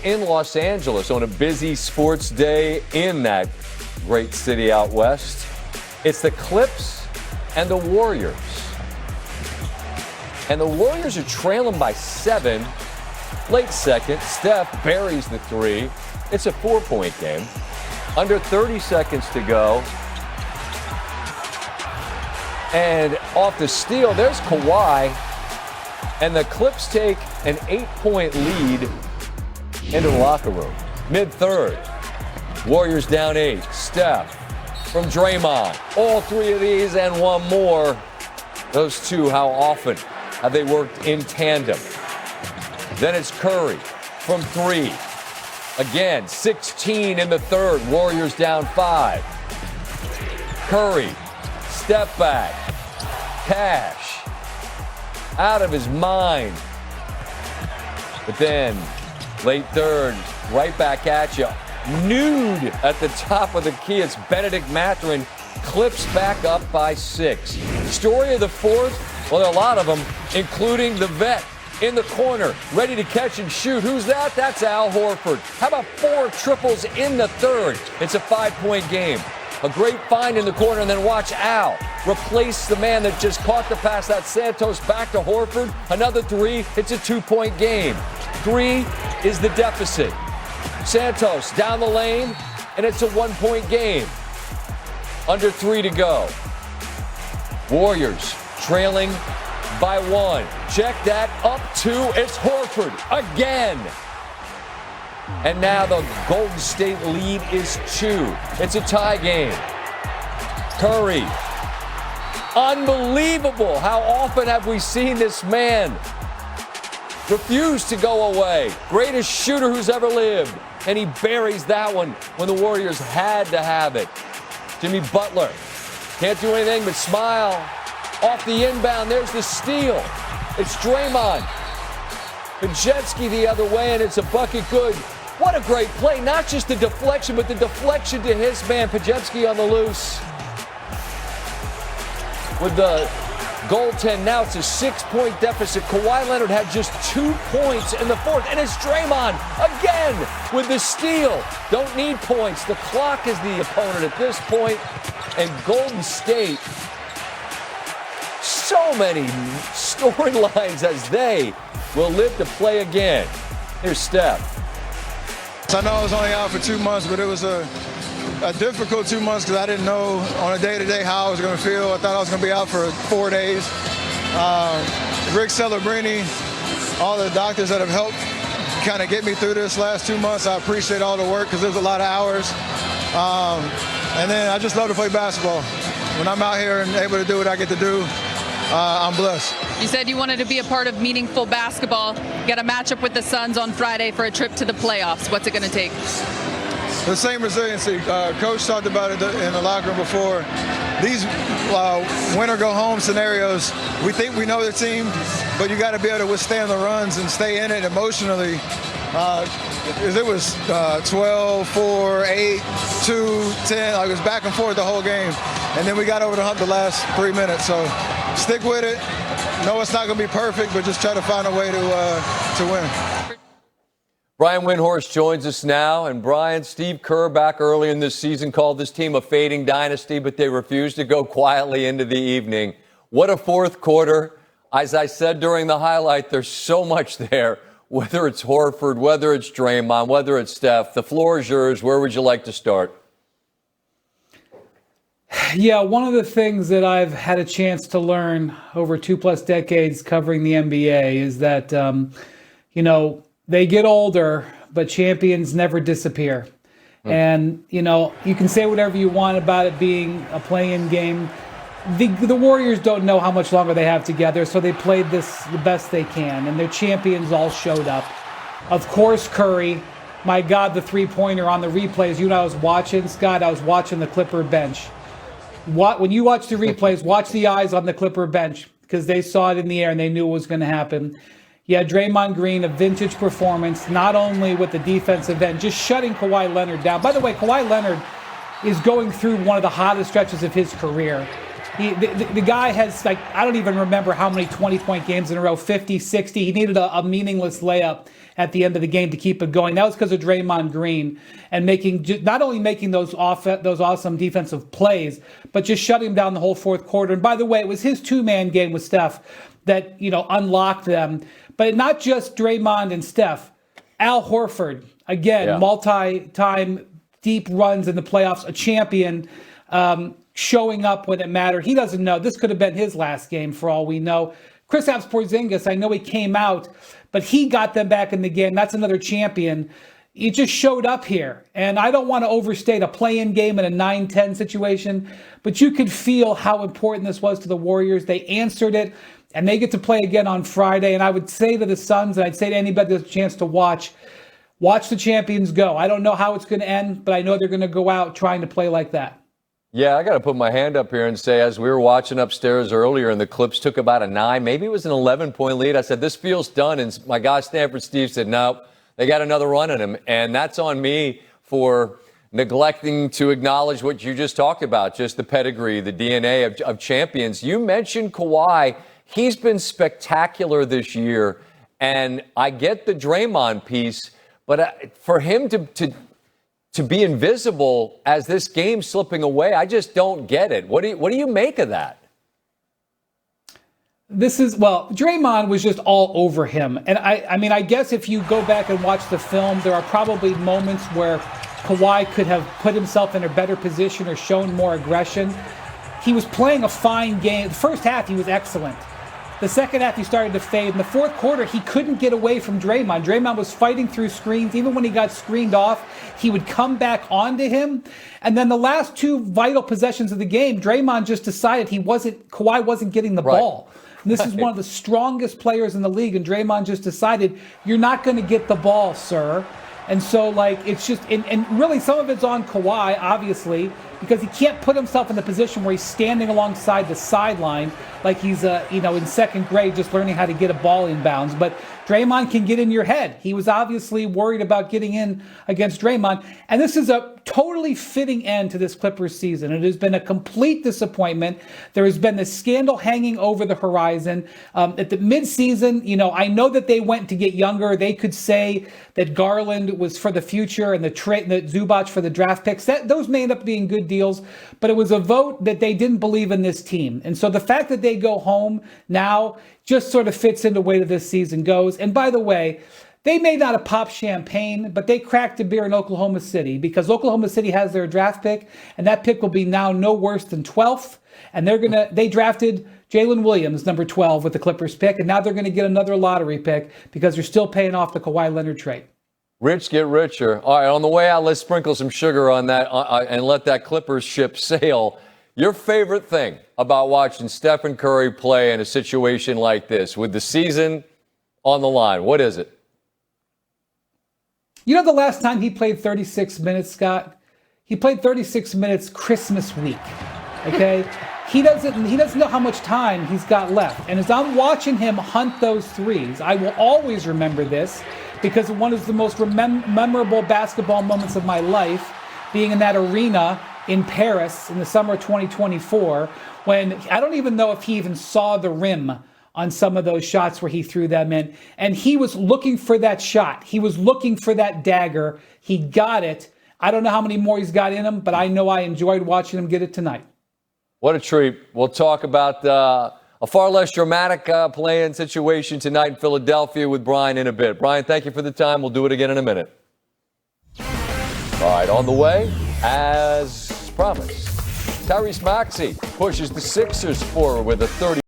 in Los Angeles on a busy sports day in that great city out west. It's the Clips and the Warriors. And the Warriors are trailing by 7. Late second, Steph buries the 3. It's a 4-point game. Under 30 seconds to go. And off the steal, there's Kawhi. And the Clips take an 8-point lead into the locker room. Mid-third, Warriors down 8. Steph from Draymond. All 3 of these and one more. Those two, how often have they worked in tandem? Then it's Curry from 3. Again, 16 in the third. Warriors down 5. Curry, step back. Cash. Out of his mind. But then, late third, right back at you. Nude at the top of the key. It's Benedict Mathurin. Clips back up by 6. Story of the fourth? Well, there are a lot of them, including the vet in the corner, ready to catch and shoot. Who's that? That's Al Horford. How about 4 triples in the third? It's a 5-point game. A great find in the corner, and then watch Al replace the man that just caught the pass. That's Santos back to Horford. Another 3. It's a 2-point game. 3 is the deficit. Santos down the lane, and it's a 1-point game. Under 3 to go. Warriors trailing by 1. Check that. Up 2. It's Horford again. And now the Golden State lead is 2. It's a tie game. Curry. Unbelievable. How often have we seen this man refuse to go away? Greatest shooter who's ever lived. And he buries that one when the Warriors had to have it. Jimmy Butler can't do anything but smile. Off the inbound, there's the steal. It's Draymond. Pajetsky the other way, and it's a bucket good. What a great play. Not just the deflection, but the deflection to his man, Pajetsky on the loose. With the goaltend, now it's a 6-point deficit. Kawhi Leonard had just 2 points in the fourth, and it's Draymond again with the steal. Don't need points. The clock is the opponent at this point, and Golden State, so many storylines as they will live to play again. Here's Steph. I know I was only out for 2 months, but it was a difficult 2 months because I didn't know on a day-to-day how I was going to feel. I thought I was going to be out for 4 days. Rick Celebrini, all the doctors that have helped kind of get me through this last 2 months, I appreciate all the work because there's a lot of hours. And then I just love to play basketball. When I'm out here and able to do what I get to do, I'm blessed. You said you wanted to be a part of meaningful basketball. You got a matchup with the Suns on Friday for a trip to the playoffs. What's it going to take? The same resiliency. Coach talked about it in the locker room before. These win or go home scenarios, we think we know the team, but you got to be able to withstand the runs and stay in it emotionally. It was 12, 4, 8, 2, 10. Like it was back and forth the whole game. And then we got over the hump the last 3 minutes. So stick with it. No, it's not going to be perfect, but just try to find a way to win. Brian Windhorst joins us now. And Brian, Steve Kerr back early in this season called this team a fading dynasty, but they refused to go quietly into the evening. What a fourth quarter. As I said during the highlight, there's so much there. Whether it's Horford, whether it's Draymond, whether it's Steph, the floor is yours. Where would you like to start? Yeah, one of the things that I've had a chance to learn over 2+ decades covering the NBA is that, they get older, but champions never disappear. And, you can say whatever you want about it being a play-in game. The Warriors don't know how much longer they have together, so they played this the best they can, and their champions all showed up. Of course, Curry, my God, the three-pointer on the replays. You know, I was watching, Scott, I was watching the Clipper bench. When you watch the replays, watch the eyes on the Clipper bench, because they saw it in the air and they knew what was going to happen. Yeah, Draymond Green, a vintage performance, not only with the defensive end, just shutting Kawhi Leonard down. By the way, Kawhi Leonard is going through one of the hottest stretches of his career. The guy has, I don't even remember how many 20-point games in a row, 50, 60. He needed a meaningless layup, at the end of the game to keep it going. That was because of Draymond Green and not only making those awesome defensive plays, but just shutting him down the whole fourth quarter. And by the way, it was his two-man game with Steph that, unlocked them. But not just Draymond and Steph. Al Horford, again, multi-time deep runs in the playoffs, a champion, showing up when it mattered. He doesn't know. This could have been his last game for all we know. Kristaps Porzingis, I know he came out, but he got them back in the game. That's another champion. He just showed up here. And I don't want to overstate a play-in game in a 9-10 situation, but you could feel how important this was to the Warriors. They answered it, and they get to play again on Friday. And I would say to the Suns, and I'd say to anybody who has a chance to watch the champions go. I don't know how it's going to end, but I know they're going to go out trying to play like that. Yeah, I got to put my hand up here and say, as we were watching upstairs earlier and the Clips took about a 9, maybe it was an 11-point lead, I said, this feels done. And my guy, Stanford Steve, said, no, they got another run in him. And that's on me for neglecting to acknowledge what you just talked about, just the pedigree, the DNA of champions. You mentioned Kawhi. He's been spectacular this year. And I get the Draymond piece, but for him to be invisible as this game's slipping away, I just don't get it. What do you make of that? Draymond was just all over him. And I guess if you go back and watch the film, there are probably moments where Kawhi could have put himself in a better position or shown more aggression. He was playing a fine game. The first half, he was excellent. The second half, he started to fade. In the fourth quarter, he couldn't get away from Draymond. Draymond was fighting through screens. Even when he got screened off, he would come back onto him. And then the last two vital possessions of the game, Draymond just decided Kawhi wasn't getting the ball. And this is one of the strongest players in the league, and Draymond just decided, you're not going to get the ball, sir. And so, it's just, and really some of it's on Kawhi, obviously, because he can't put himself in the position where he's standing alongside the sideline like he's, in second grade just learning how to get a ball in bounds. But Draymond can get in your head. He was obviously worried about getting in against Draymond. And this is a totally fitting end to this Clippers season. It has been a complete disappointment. There has been this scandal hanging over the horizon. At the midseason, I know that they went to get younger. They could say that Garland was for the future and the Zubac for the draft picks. Those may end up being good deals, but it was a vote that they didn't believe in this team. And so the fact that they go home now just sort of fits into the way that this season goes. And by the way, they may not have popped champagne, but they cracked a beer in Oklahoma City because Oklahoma City has their draft pick, and that pick will be now no worse than 12th. And they drafted Jalen Williams, number 12, with the Clippers pick, and now they're going to get another lottery pick because they're still paying off the Kawhi Leonard trade. Rich get richer. All right, on the way out, let's sprinkle some sugar on that and let that Clippers ship sail. Your favorite thing about watching Stephen Curry play in a situation like this with the season on the line, what is it? The last time he played 36 minutes, Scott? He played 36 minutes Christmas week, okay? He doesn't know how much time he's got left. And as I'm watching him hunt those threes, I will always remember this because one of the most memorable basketball moments of my life, being in that arena in Paris in the summer of 2024, when I don't even know if he even saw the rim on some of those shots where he threw them in. And he was looking for that shot. He was looking for that dagger. He got it. I don't know how many more he's got in him, but I know I enjoyed watching him get it tonight. What a treat. We'll talk about a far less dramatic play-in situation tonight in Philadelphia with Brian in a bit. Brian, thank you for the time. We'll do it again in a minute. All right, on the way, as promised, Tyrese Maxey pushes the Sixers forward with a 30.